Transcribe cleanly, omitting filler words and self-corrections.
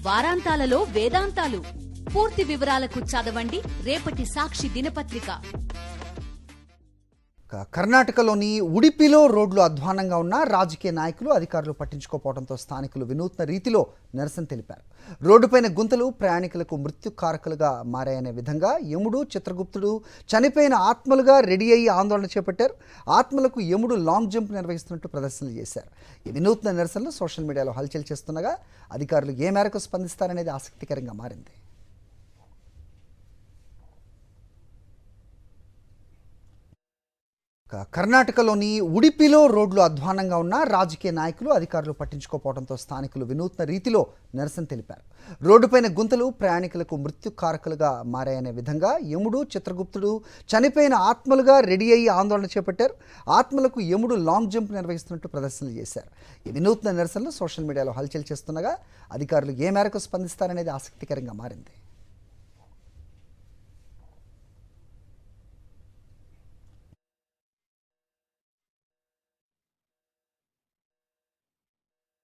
వారాంతాలలో వేదాంతాలు. పూర్తి వివరాలకు చదవండి రేపటి సాక్షి దినపత్రిక. కర్ణాటకలోని ఉడిపిలో రోడ్లు అధ్వానంగా ఉన్న రాజకీయ నాయకులు అధికారులు పట్టించుకోకపోవడంతో స్థానికులు వినూత్న రీతిలో నిరసన తెలిపారు. రోడ్డుపైన గుంతలు ప్రయాణికులకు మృత్యుకారకులుగా మారాయనే విధంగా యముడు, చిత్రగుప్తుడు చనిపోయిన ఆత్మలుగా రెడీ అయ్యి ఆందోళన చేపట్టారు. ఆత్మలకు యముడు లాంగ్ జంప్ నిర్వహిస్తున్నట్టు ప్రదర్శనలు చేశారు. ఈ వినూత్న నిరసనలు సోషల్ మీడియాలో హల్చల్ చేస్తుండగా అధికారులు ఏ మేరకు స్పందిస్తారనేది ఆసక్తికరంగా మారింది. కర్ణాటకలోని ఉడిపిలో రోడ్లు అధ్వానంగా ఉన్న రాజకీయ నాయకులు అధికారులు పట్టించుకోకపోవడంతో స్థానికులు వినూత్న రీతిలో నిరసన తెలిపారు. రోడ్డుపైన గుంతలు ప్రయాణికులకు మృత్యుకారకులుగా మారాయనే విధంగా యముడు, చిత్రగుప్తుడు చనిపోయిన ఆత్మలుగా రెడీ అయ్యి ఆందోళన చేపట్టారు. ఆత్మలకు యముడు లాంగ్ జంప్ నిర్వహిస్తున్నట్టు ప్రదర్శనలు చేశారు. ఈ వినూత్న నిరసనలు సోషల్ మీడియాలో హల్చల్ చేస్తుండగా అధికారులు ఏ మేరకు స్పందిస్తారనేది ఆసక్తికరంగా మారింది.